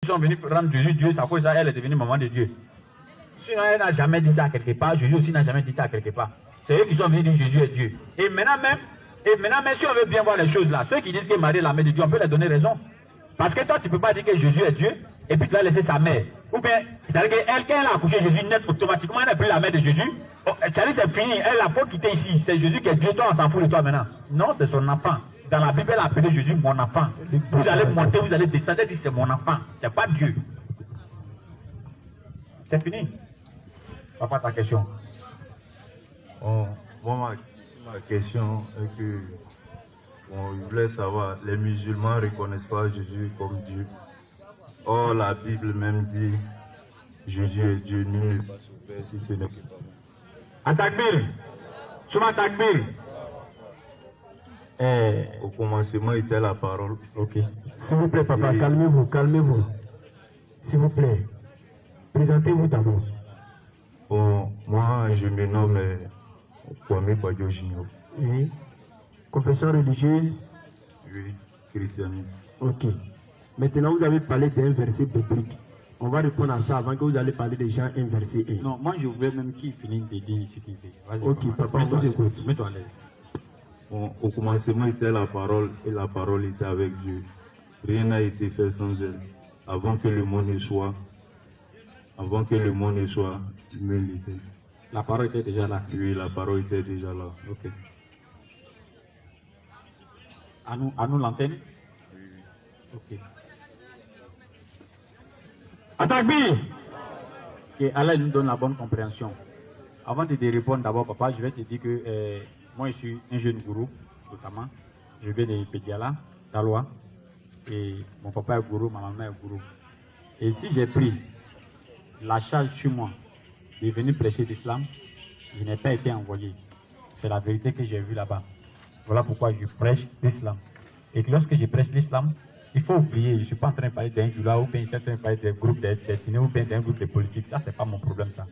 Ils sont venus rendre Jésus Dieu, c'est à cause de ça elle est devenue maman de Dieu. Sinon, elle n'a jamais dit ça quelque part. Jésus aussi n'a jamais dit ça quelque part. C'est eux qui sont venus dire Jésus est Dieu. Et maintenant même, si on veut bien voir les choses là, ceux qui disent que Marie est la mère de Dieu, on peut leur donner raison. Parce que toi, tu ne peux pas dire que Jésus est Dieu et puis tu vas laisser sa mère. Ou bien, c'est-à-dire qu'elle, quand elle a accouché Jésus net, automatiquement, elle n'a plus la mère de Jésus. Oh, c'est-à-dire c'est fini, elle a pas quitté ici. C'est Jésus qui est Dieu, toi, on s'en fout de toi maintenant. Non, c'est son enfant. Dans la Bible, elle a appelé Jésus mon enfant. Vous allez monter, vous allez descendre, elle dit c'est mon enfant. C'est pas Dieu. C'est fini. Papa, ta question. Oh, bon, ma question est que je voulais savoir, les musulmans ne reconnaissent pas Jésus comme Dieu. Or, la Bible même dit Jésus est Dieu, nul n'est pas son Père si ce n'est que par moi. Atakbir. Souma Takbir. Au commencement était la parole. Ok. S'il vous plaît, papa, calmez-vous, calmez-vous. S'il vous plaît, présentez-vous d'abord. Bon, moi, je me nomme Kwame Kwadjo Junior. Oui. Confession religieuse. Oui, christianisme. Ok. Maintenant, vous avez parlé d'un verset biblique. On va répondre à ça avant que vous allez parler des gens inversés. Non, moi je voulais même qu'il finisse de dire ce qu'il fait. Ok, papa, on vous écoute. Mets-toi à l'aise. Bon, au commencement était la parole et la parole était avec Dieu. Rien n'a été fait sans elle. Avant que le monde ne soit, il était. La parole était déjà là. Oui, la parole était déjà là. Ok. À nous l'antenne. Ok. Atakbir. Ok, Allah nous donne la bonne compréhension. Avant de te répondre d'abord, papa, je vais te dire que moi je suis un jeune gourou, notamment. Je viens de Pédiala, d'Aloa. Et mon papa est gourou, ma maman est gourou. Et si j'ai pris la charge sur moi de venir prêcher l'islam, je n'ai pas été envoyé. C'est la vérité que j'ai vue là-bas. Voilà pourquoi je prêche l'islam. Et que lorsque je prêche l'islam, il faut oublier, je ne suis pas en train de parler d'un djoula ou bien je suis en train de parler d'un groupe d'ethnies ou bien d'un groupe de politique. Ça, ce n'est pas mon problème, ça.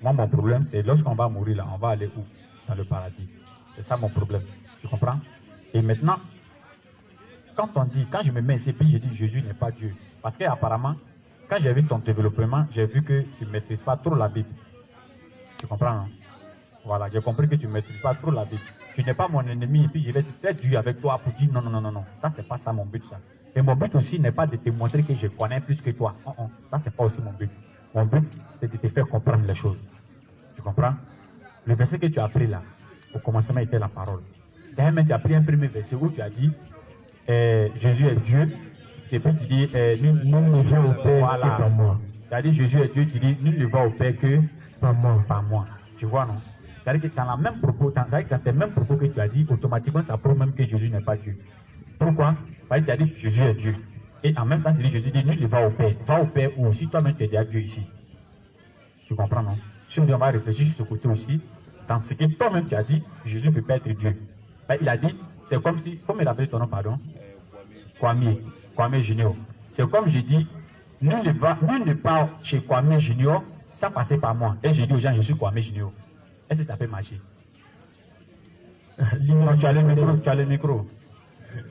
Moi, mon problème, c'est lorsqu'on va mourir là, on va aller où? Dans le paradis. C'est ça mon problème. Tu comprends? Et maintenant, quand je me mets ici, puis je dis Jésus n'est pas Dieu. Parce qu'apparemment, quand j'ai vu ton développement, j'ai vu que tu ne maîtrises pas trop la Bible. Tu comprends, non? Voilà, j'ai compris que tu ne maîtrises pas trop la Bible. Tu n'es pas mon ennemi et puis je vais être dur avec toi pour dire non, non, non, non, non. Ça, c'est pas ça mon but, ça. Et mon but aussi n'est pas de te montrer que je connais plus que toi. Non, non. Ça, c'est pas aussi mon but. Mon but, c'est de te faire comprendre les choses. Tu comprends? Le verset que tu as pris là, au commencement était la parole. D'ailleurs, tu as pris un premier verset où tu as dit Jésus est Dieu. Et puis tu dis nul ne va au Père que par moi. Tu as dit Jésus est Dieu, tu dis nul ne va au Père que par moi. Tu vois, non? C'est-à-dire que dans la même propos, dans tes mêmes propos que tu as dit, automatiquement ça prouve même que Jésus n'est pas Dieu. Pourquoi? Parce que tu as dit Jésus est Dieu. Et en même temps, tu dis Jésus dit nul ne va au Père. Va au Père où? Si toi-même tu es déjà Dieu ici. Tu comprends, non? Si on va réfléchir sur ce côté aussi, dans ce que toi-même tu as dit, Jésus ne peut pas être Dieu. Il a dit, c'est comme si, faut me rappeler ton nom, pardon? Kwame Junior. C'est comme je dis, nul ne part chez Kwame Junior sans passer par moi. Et je dis aux gens, je suis Kwame Junior. Est-ce que ça peut marcher? Tu as le micro.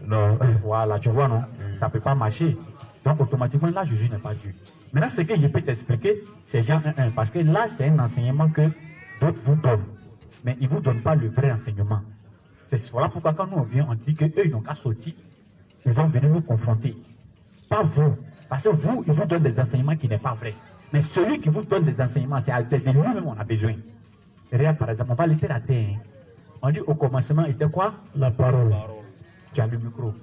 Non. Voilà, tu vois, non? Ça ne peut pas marcher. Donc, automatiquement, là, Jésus n'est pas Dieu. Maintenant, ce que je peux t'expliquer, c'est Jean 1.1. Parce que là, c'est un enseignement que d'autres vous donnent. Mais ils ne vous donnent pas le vrai enseignement. C'est voilà pourquoi, quand nous on vient, on dit qu'eux, ils n'ont qu'à sortir. Ils vont venir nous confronter. Pas vous. Parce que vous, ils vous donnent des enseignements qui n'est pas vrai. Mais celui qui vous donne des enseignements, c'est de lui-même on a besoin. Regarde, par exemple, on va laisser la terre. Hein. On dit au commencement, était quoi? La parole. Tu as le micro.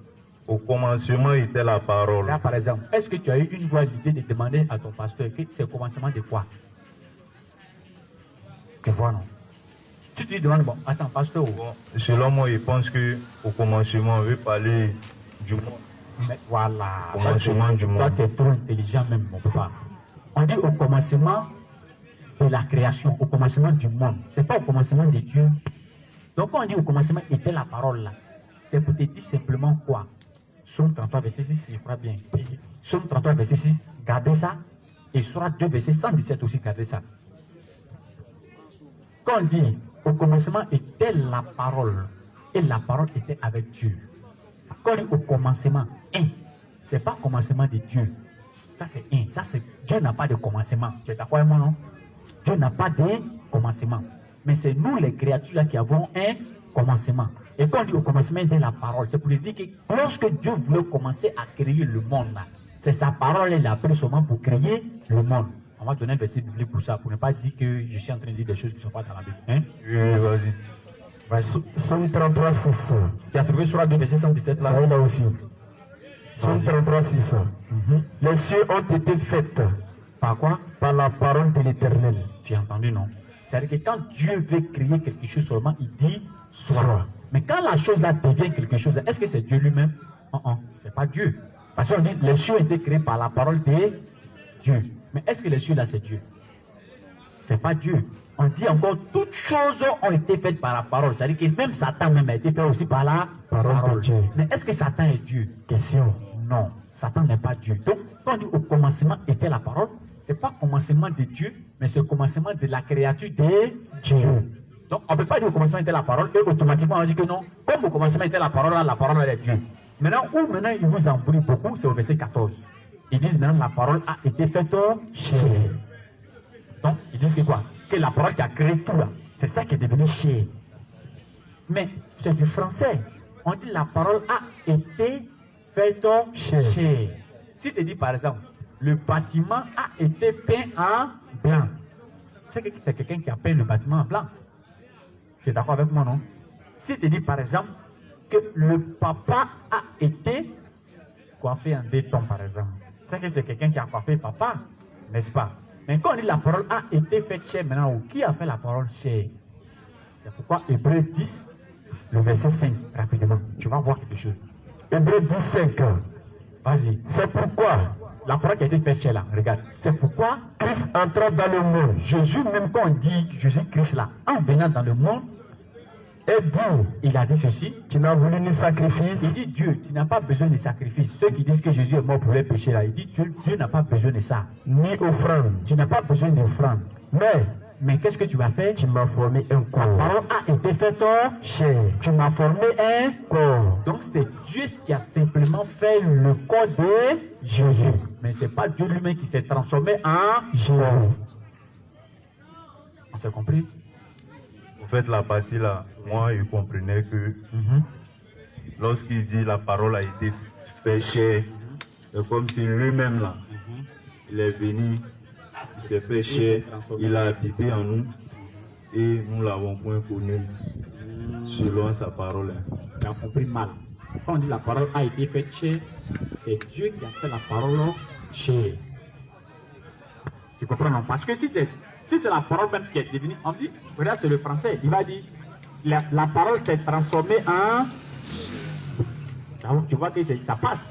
Au commencement était la parole. Là, par exemple, est-ce que tu as eu une fois l'idée de demander à ton pasteur que c'est le commencement de quoi? Tu vois, non? Si tu lui demandes, bon, attends, pasteur. Bon, selon moi, il pense qu'au commencement, on veut parler du monde. Mais voilà. Commencement du monde. Toi, tu es trop intelligent même, mon papa. On dit au commencement de la création, au commencement du monde. Ce n'est pas au commencement de Dieu. Donc, quand on dit au commencement était la parole là, c'est pour te dire simplement quoi? Somme 33, verset 6, je crois bien. Somme 33, verset 6, gardez ça. Et Sourate 2, verset 117 aussi, gardez ça. Quand on dit au commencement était la parole, et la parole était avec Dieu. Quand on dit au commencement, ce n'est pas le commencement de Dieu. Ça c'est un. Ça c'est Dieu n'a pas de commencement. Tu es d'accord avec moi, non? Dieu n'a pas de commencement. Mais c'est nous les créatures là qui avons un commencement. Et quand on dit au commencement de la parole, c'est pour dire que lorsque Dieu voulait commencer à créer le monde, c'est sa parole, il a pris seulement pour créer le monde. On va donner un verset biblique pour ça, pour ne pas dire que je suis en train de dire des choses qui ne sont pas dans la Bible. Hein? Oui, vas-y. Somme 33, 6. Tu as trouvé sur la 2, verset 117 là? Ça là aussi. Somme 33, 6. Les cieux ont été faits. Par quoi? Par la parole de l'Éternel. Tu as entendu, non? C'est-à-dire que quand Dieu veut créer quelque chose seulement, il dit soit. Mais quand la chose là devient quelque chose, est-ce que c'est Dieu lui-même? Non, c'est pas Dieu. Parce qu'on dit les cieux ont été créés par la parole de Dieu. Mais est-ce que les cieux là c'est Dieu? C'est pas Dieu. On dit encore toutes choses ont été faites par la parole. C'est-à-dire que même Satan même a été fait aussi par la parole de Dieu. Mais est-ce que Satan est Dieu? Question. Non, Satan n'est pas Dieu. Donc quand on dit au commencement était la parole, c'est pas le commencement de Dieu, mais c'est le commencement de la créature de Dieu. Donc on ne peut pas dire au commencement était la parole et automatiquement on dit que non. Comme au commencement était la parole est Dieu. Maintenant, maintenant il vous embrouille beaucoup, c'est au verset 14. Ils disent maintenant la parole a été faite chair. Donc ils disent que quoi? Que la parole qui a créé tout là, c'est ça qui est devenu chair. Mais c'est du français. On dit la parole a été faite chair. Si tu dis par exemple, le bâtiment a été peint en blanc, c'est quelqu'un qui a peint le bâtiment en blanc. Tu es d'accord avec moi, non? Si tu dis par exemple que le papa a été coiffé en 2 tons, par exemple, c'est que c'est quelqu'un qui a coiffé papa, n'est-ce pas? Mais quand on dit la parole a été faite chair maintenant, qui a fait la parole chair? C'est pourquoi Hébreux 10, le verset 5, rapidement, tu vas voir quelque chose. Hébreux 10, 5, vas-y. C'est pourquoi la parole qui a été faite chair là, regarde, c'est pourquoi Christ entra dans le monde. Jésus, même quand on dit Jésus-Christ là, en venant dans le monde, et dit, il a dit ceci, tu n'as voulu ni sacrifice. Il dit Dieu, tu n'as pas besoin de sacrifice. Ceux qui disent que Jésus est mort pour les péchés là, il dit Dieu n'a pas besoin de ça. Ni offrande. Tu n'as pas besoin d'offrande. Mais qu'est-ce que tu vas faire? Tu m'as formé un corps. La parole a été faite chair. Tu m'as formé un corps. Donc c'est Dieu qui a simplement fait le corps de Jésus. Mais ce n'est pas Dieu lui-même qui s'est transformé en Jésus. On s'est compris? En fait, la partie là, moi, je comprenais que lorsqu'il dit la parole a été faite chair, c'est comme si lui-même là, il est venu, il s'est fait chair, il a habité en nous et nous l'avons point connu selon sa parole. Tu as compris mal. Quand on dit la parole a été faite chair, c'est Dieu qui a fait la parole chair. Tu comprends, non? Parce que si c'est la parole même qui est devenue, on dit, regarde, c'est le français, il va dire, la parole s'est transformée en... Tu vois que ça passe.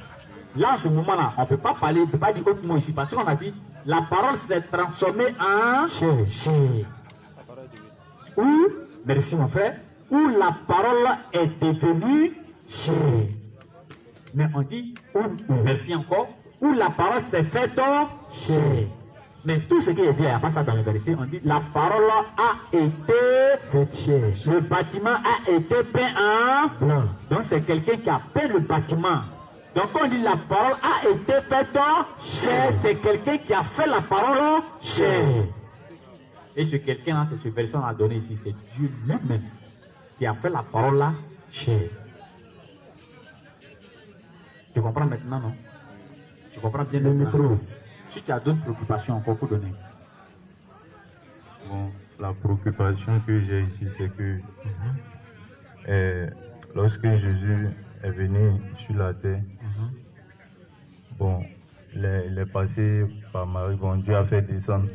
Là, en ce moment-là, on ne peut pas parler, on ne peut pas dire autre mot ici, parce qu'on a dit, la parole s'est transformée en chair. Ou, merci mon frère, où la parole est devenue chair. Mais on dit, merci encore, où la parole s'est faite chair. Mais tout ce qui est dit, il n'y a pas ça dans le verset. On dit la parole a été faite chair. Le bâtiment a été peint en blanc. Donc c'est quelqu'un qui a peint le bâtiment. Donc quand on dit la parole a été faite chair, c'est quelqu'un qui a fait la parole chair. Et ce quelqu'un-là, c'est ce verset qu'on a donné ici, c'est Dieu lui-même qui a fait la parole là chair. Tu comprends maintenant, non? Tu comprends bien le micro? Si tu as d'autres préoccupations encore pour donner. Bon, la préoccupation que j'ai ici, c'est que lorsque Jésus est venu sur la terre, bon, il est passé par Marie. Bon, Dieu a fait descendre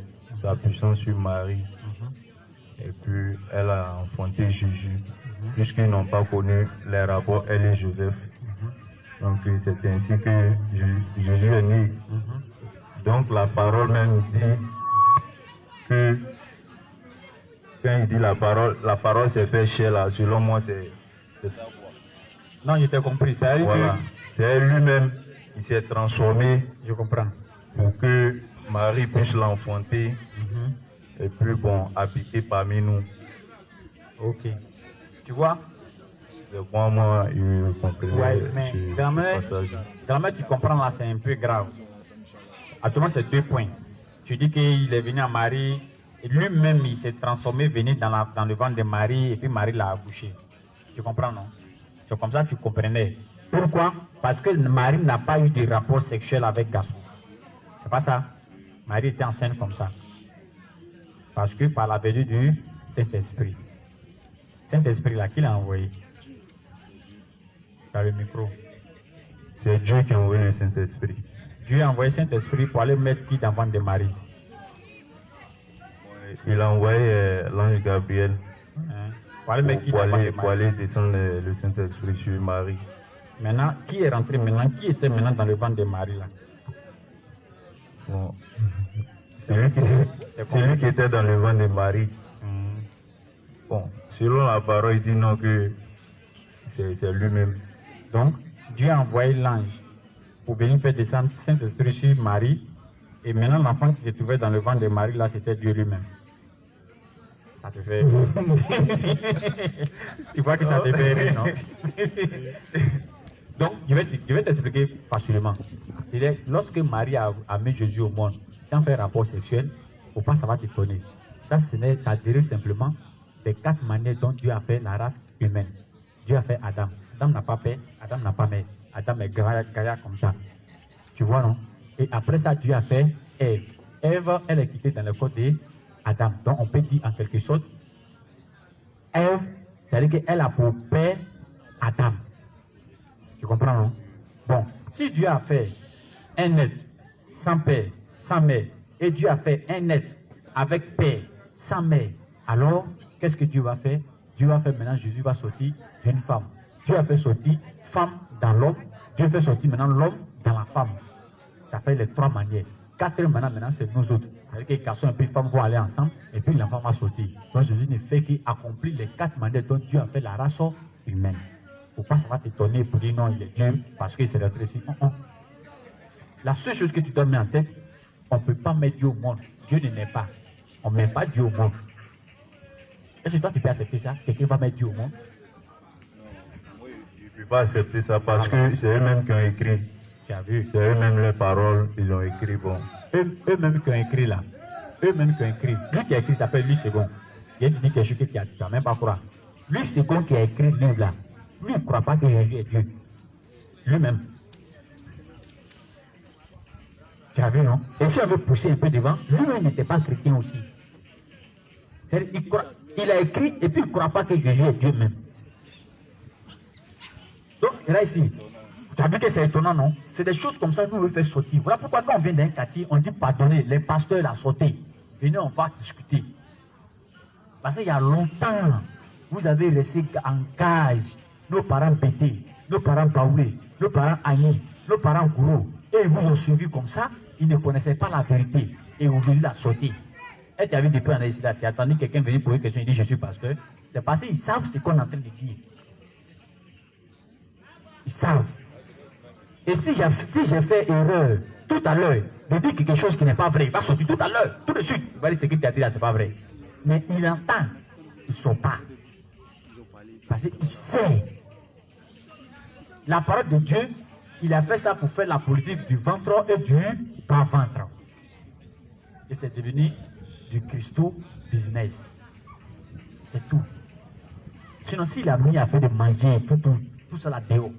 sa puissance sur Marie. Et puis, elle a enfanté Jésus, puisqu'ils n'ont pas connu les rapports, elle et Joseph. Donc, c'est ainsi que Jésus est né. Donc la parole même dit que quand il dit la parole s'est fait chair là, selon moi c'est ça. Non, je t'ai compris. C'est voilà. C'est lui-même qui s'est transformé. Je comprends. Pour que Marie puisse l'enfanter et puis bon, habiter parmi nous. Ok. Tu vois? C'est pour moi, je comprenais mais ce passage. grand-mère, tu comprends là, c'est un peu grave. Actuellement, c'est 2 points. Tu dis qu'il est venu à Marie, et lui-même, il s'est transformé, venu dans le ventre de Marie, et puis Marie l'a accouché. Tu comprends, non? C'est comme ça que tu comprenais. Pourquoi? Parce que Marie n'a pas eu de rapport sexuel avec garçon. C'est pas ça. Marie était enceinte comme ça. Parce que par la vertu du Saint-Esprit. Saint-Esprit, là, qui l'a envoyé? Dans le micro. C'est Dieu qui a envoyé le Saint-Esprit. Dieu a envoyé Saint-Esprit pour aller mettre qui dans le ventre de Marie? Il a envoyé l'ange Gabriel pour aller mettre qui dans le ventre de Marie? Pour aller descendre le Saint-Esprit sur Marie. Maintenant, qui est rentré maintenant? Qui était maintenant dans le ventre de Marie là? Bon. C'est lui qui était dans le ventre de Marie. Bon, selon la parole, il dit non que c'est lui-même. Donc, Dieu a envoyé l'ange pour venir faire descendre Saint-Esprit sur Marie. Et maintenant, l'enfant qui se trouvait dans le ventre de Marie, là, c'était Dieu lui-même. Ça te fait... Tu vois que ça te fait rire, non? Donc, je vais t'expliquer facilement. C'est-à-dire, lorsque Marie a mis Jésus au monde, sans faire rapport sexuel, faut pas, ça va t'étonner. Ça dérive simplement des 4 manières dont Dieu a fait la race humaine. Dieu a fait Adam. Adam n'a pas père, Adam n'a pas mère. Adam est gaillard comme ça. Tu vois, non? Et après ça, Dieu a fait Ève. Ève, elle est quittée dans le corps d'Adam. Donc, on peut dire en quelque sorte, Ève, c'est-à-dire qu'elle a pour père Adam. Tu comprends, non? Bon, si Dieu a fait un être sans père, sans mère, et Dieu a fait un être avec père, sans mère, alors, qu'est-ce que Dieu va faire? Dieu va faire maintenant, Jésus va sortir d'une femme. Dieu a fait sortir femme dans l'homme. Dieu fait sortir maintenant l'homme dans la femme. Ça fait les 3 manières. 4 maintenant c'est nous autres. C'est-à-dire que les garçons et puis les femmes vont aller ensemble et puis l'enfant va sortir. Donc Jésus ne fait qu'accomplir les 4 manières dont Dieu a fait la race humaine. Pour pas ça va t'étonner pour dire non, il est Dieu parce qu'il s'est rentré ici. La seule chose que tu dois mettre en tête, on ne peut pas mettre Dieu au monde. Dieu ne naît pas. On ne met pas Dieu au monde. Est-ce que toi tu peux accepter ça? Quelqu'un va mettre Dieu au monde? Non, je ne peux pas accepter ça parce que c'est eux-mêmes qui ont écrit. Tu as vu? C'est eux-mêmes les paroles, ils ont écrit. Bon. Eux-mêmes qui ont écrit là. Eux-mêmes qui ont écrit. Lui qui a écrit s'appelle Louis II. Il a dit quelque chose que tu n'as même pas croire. Louis II qui a écrit le livre là. Lui, il ne croit pas que Jésus est Dieu. Lui-même. Tu as vu, non? Et si on veut pousser un peu devant, lui-même n'était pas chrétien aussi. Il a écrit et puis il ne croit pas que Jésus est Dieu même. Donc, là ici, tu as vu que c'est étonnant, non? C'est des choses comme ça que nous veut faire sortir. Voilà pourquoi quand on vient d'un quartier, on dit pardonnez, les pasteurs l'ont sauté. Venez, on va discuter. Parce qu'il y a longtemps, vous avez resté en cage. Nos parents bêtés, nos parents baoulés, nos parents agnis, nos parents gourous. Et ils vous ont suivi comme ça, ils ne connaissaient pas la vérité. Et aujourd'hui, la sortie. Et tu as vu depuis en ici, là, tu as attendu quelqu'un venir poser une question, il dit je suis pasteur. C'est parce qu'ils savent ce qu'on est en train de dire. Ils savent. Et si j'ai fait erreur tout à l'heure de dire quelque chose qui n'est pas vrai, il va sortir tout à l'heure, tout de suite. Il va dire ce que tu as dit là, c'est pas vrai. Mais il entend, ils ne sont pas. Parce qu'il sait. La parole de Dieu, il a fait ça pour faire la politique du ventre et du bas-ventre. Et c'est devenu du Christo business. C'est tout. Sinon, s'il a mis à faire de manger, tout ça là dehors,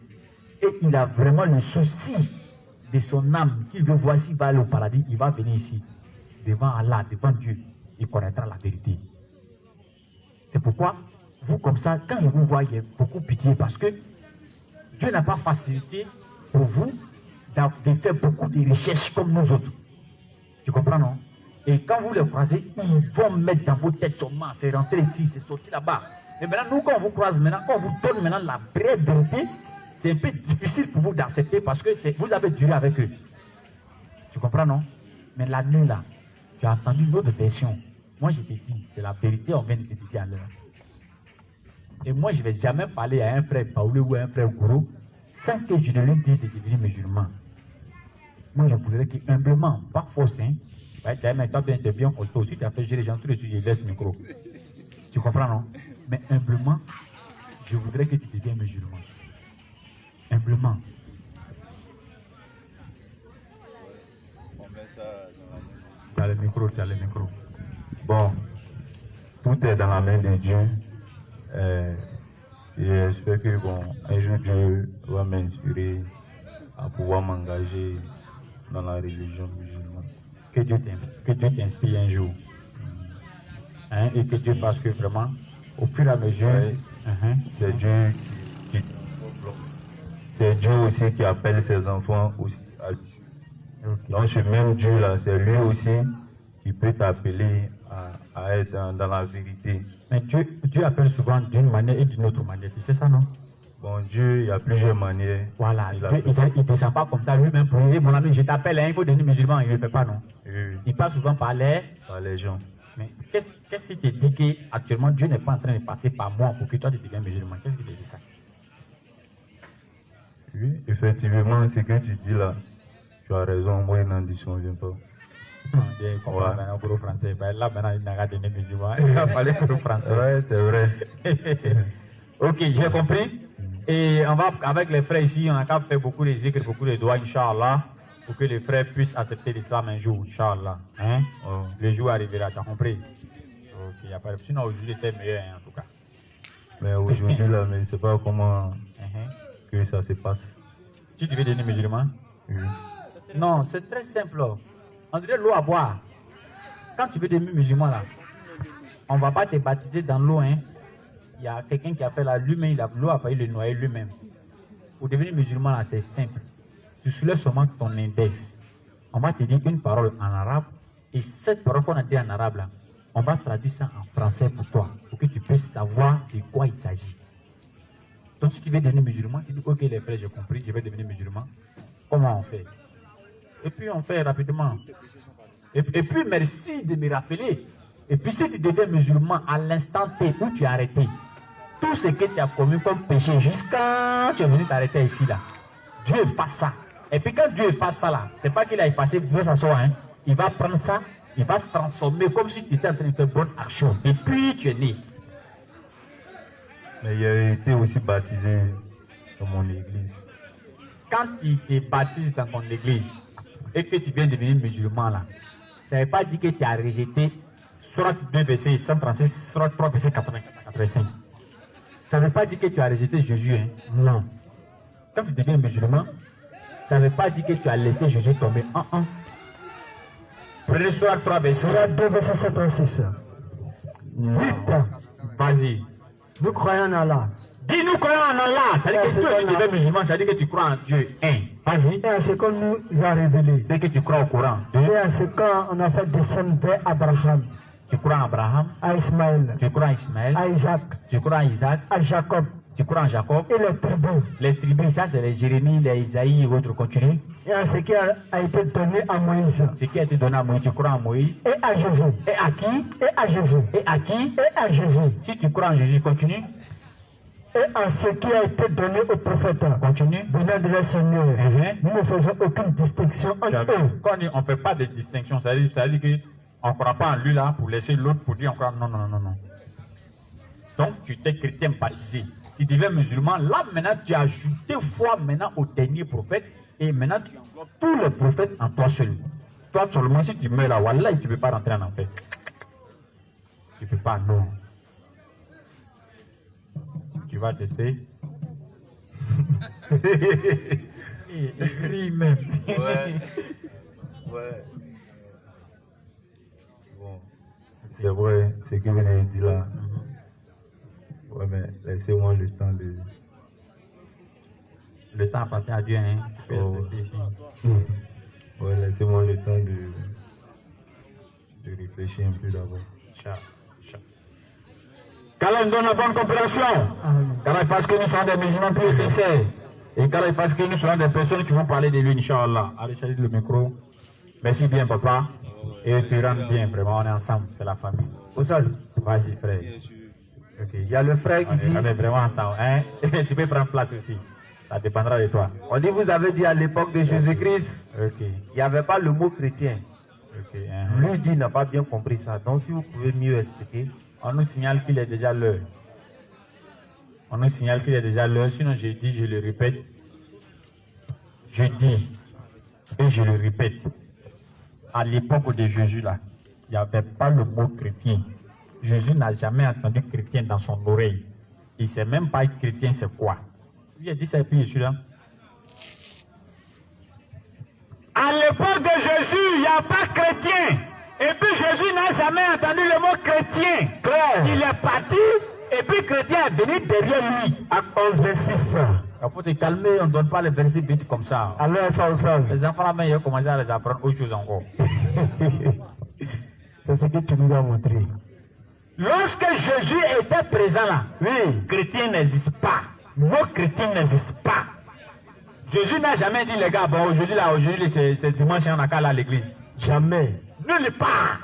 et il a vraiment le souci de son âme, qu'il veut voir s'il va aller au paradis, il va venir ici, devant Allah, devant Dieu, il connaîtra la vérité. C'est pourquoi, vous comme ça, quand je vous vois, il y a beaucoup de pitié, parce que Dieu n'a pas facilité pour vous de faire beaucoup de recherches comme nous autres. Tu comprends, non? Et quand vous les croisez, ils vont mettre dans vos têtes seulement, c'est rentré ici, c'est sorti là-bas. Et maintenant, nous, quand on vous croise maintenant, quand on vous donne maintenant la vraie vérité, c'est un peu difficile pour vous d'accepter parce que vous avez duré avec eux. Tu comprends, non? Mais la nuit, là, tu as entendu une autre version. Moi, je te dis, c'est la vérité, on vient de te dire à l'heure. Et moi, je ne vais jamais parler à un frère Paoulé ou à un frère Gourou sans que je ne lui dise de devenir musulman. Moi, je voudrais que humblement, pas force, hein. Mais toi, tu es bien costaud aussi, tu as fait gérer les gens, tout de suite, je laisse le micro. Tu comprends, non? Mais humblement, je voudrais que tu deviennes musulman. Humblement. Bon, merci. Tu as le micro, tu as le micro. Bon, tout est dans la main de Dieu. Et j'espère que un jour Dieu va m'inspirer à pouvoir m'engager dans la religion musulmane. Que Dieu t'inspire un jour. Hein, et que Dieu fasse que vraiment, au fur et à mesure, c'est Dieu qui c'est Dieu aussi qui appelle ses enfants aussi à lui. Okay. Donc ce même Dieu là, c'est lui aussi qui peut t'appeler à être dans la vérité. Mais Dieu appelle souvent d'une manière et d'une autre manière, tu sais ça, non? Bon, Dieu, il y a plusieurs manières. Voilà, il ne descend pas comme ça lui-même pour dire, mon ami, je t'appelle, hein, il faut devenir musulman, il ne le fait pas, non? Oui. Il passe souvent par les gens. Mais qu'est-ce qui te dit qu'actuellement Dieu n'est pas en train de passer par moi pour que toi tu deviennes musulman? Qu'est-ce qui te dit ça? Oui, effectivement, ce que tu dis là, tu as raison, moi, il n'en vient pas. Je comprends maintenant pour le français. Là, maintenant, il n'a pas donné musulman. Il a fallu pour le français. Ouais, c'est vrai. Ok, j'ai compris. Et on va, avec les frères ici, on a qu'à faire beaucoup de zikr, beaucoup de doigts, Inch'Allah, pour que les frères puissent accepter l'islam un jour, Inch'Allah. Hein? Oh. Le jour arrivera, tu as compris? Ok, il n'y a pas de... Sinon, aujourd'hui, était meilleur, hein, en tout cas. Mais aujourd'hui, là, mais je ne sais pas comment que ça se passe. Si tu veux devenir musulman? Oui. Non, c'est très simple. On dirait l'eau à boire. Quand tu veux devenir musulman, là, on ne va pas te baptiser dans l'eau, hein. Il y a quelqu'un qui a fait là, lui-même, l'eau a failli le noyer lui-même. Pour devenir musulman, là, c'est simple. Tu soulèves seulement ton index. On va te dire une parole en arabe, et cette parole qu'on a dit en arabe, là, on va traduire ça en français pour toi, pour que tu puisses savoir de quoi il s'agit. Donc, si tu veux devenir musulman, tu dis, ok, les frères, j'ai compris, je vais devenir musulman. Comment on fait? Et puis, on fait rapidement. Et puis, merci de me rappeler. Et puis, si tu deviens musulman à l'instant T où tu es arrêté, tout ce que tu as commis comme péché jusqu'à tu es venu t'arrêter ici, là, Dieu efface ça. Et puis, quand Dieu efface ça, là, c'est pas qu'il a effacé pour ça soit, hein. Il va prendre ça, il va transformer comme si tu étais en train de faire bonne action. Et puis, tu es né. Mais il a été aussi baptisé dans mon église. Quand tu te baptises dans ton église et que tu viens devenir musulman, là, ça ne veut pas dire que tu as rejeté Surat 2, verset 136, Surat 3, verset 85. Ça ne veut pas dire que tu as rejeté Jésus. Hein? Non. Quand tu deviens musulman, ça ne veut pas dire que tu as laissé Jésus tomber. Prenez Surat 3, verset 2, verset 136. Dites. Vas-y. Nous croyons en Allah. Dis nous croyons en Allah. C'est-à-dire que toi, si tu deviens musulman, c'est-à-dire que tu crois en Dieu. Vas-y. Et à ce qu'on nous a révélé. C'est que tu crois au Coran. Et à ce qu'on a fait descendre Abraham. Tu crois en Abraham. À Ismaël. Tu crois en Ismaël. À Isaac. Tu crois en Isaac. À Jacob. Tu crois en Jacob. Et les tribus. Les tribus, ça c'est les Jérémie, les Isaïe et autres. Continue. Et à ce qui a été donné à Moïse. Ce qui a été donné à Moïse, tu crois en Moïse. Et à Jésus. Et à qui? Et à Jésus. Et à qui? Et à Jésus. Si tu crois en Jésus, continue. Et à ce qui a été donné aux prophètes. Continue. Venant de leur Seigneur. Nous ne faisons aucune distinction entre eux. Quand on ne fait pas de distinction, ça veut dire qu'on ne croit pas en lui là pour laisser l'autre pour dire on croit. Non. Donc tu étais chrétien baptisé. Tu deviens musulman. Là maintenant tu as ajouté foi maintenant au dernier prophète. Et maintenant tu engloobes tous les prophètes en toi seul. Toi seulement si tu meurs là, wallah, tu ne peux pas rentrer en enfer. Tu ne peux pas, non. Tu vas tester. Il crie même. Ouais. Bon, c'est vrai, ce que vous avez dit là. Ouais, mais laissez-moi le temps de... Le temps appartient à Dieu, hein. Tu peux tester ici. Ouais, laissez-moi le temps de réfléchir un peu d'abord. Qu'Allah nous donne la bonne compréhension. Qu'Allah fasse que nous soyons des musulmans plus sincères. Et qu'Allah fasse que nous soyons des personnes qui vont parler de lui, Inch'Allah. Allez, charger le micro. Merci bien, papa. Et tu rentres bien, vraiment, on est ensemble, c'est la famille. Oustaz, vas-y, frère. Okay. Il y a le frère qui dit... On est vraiment ensemble, hein. Tu peux prendre place aussi. Ça dépendra de toi. On dit, vous avez dit à l'époque de Jésus-Christ, il n'y avait pas le mot chrétien. Lui dit, n'a pas bien compris ça. Donc, si vous pouvez mieux expliquer. On nous signale qu'il est déjà l'heure. On nous signale qu'il est déjà l'heure. Sinon, je dis, je le répète. Je dis et je le répète. à l'époque de Jésus, là, il n'y avait pas le mot chrétien. Jésus n'a jamais entendu chrétien dans son oreille. Il ne sait même pas chrétien c'est quoi. Lui a dit ça et puis je suis là. À l'époque de Jésus, il n'y a pas chrétien. Et puis Jésus n'a jamais entendu le mot chrétien. Claire. Il est parti et puis chrétien est venu derrière lui. Acte 11, 26. Il faut te calmer, on ne donne pas les versets vite comme ça. Alors, ça ensemble. Les enfants là-bas, ils ont commencé à les apprendre autre chose encore. C'est ce que tu nous as montré. Lorsque Jésus était présent là, oui, chrétien n'existe pas. Le mot chrétien n'existe pas. Jésus n'a jamais dit, les gars, bon, aujourd'hui c'est dimanche, on a qu'à aller à l'église. Jamais. Nulle part.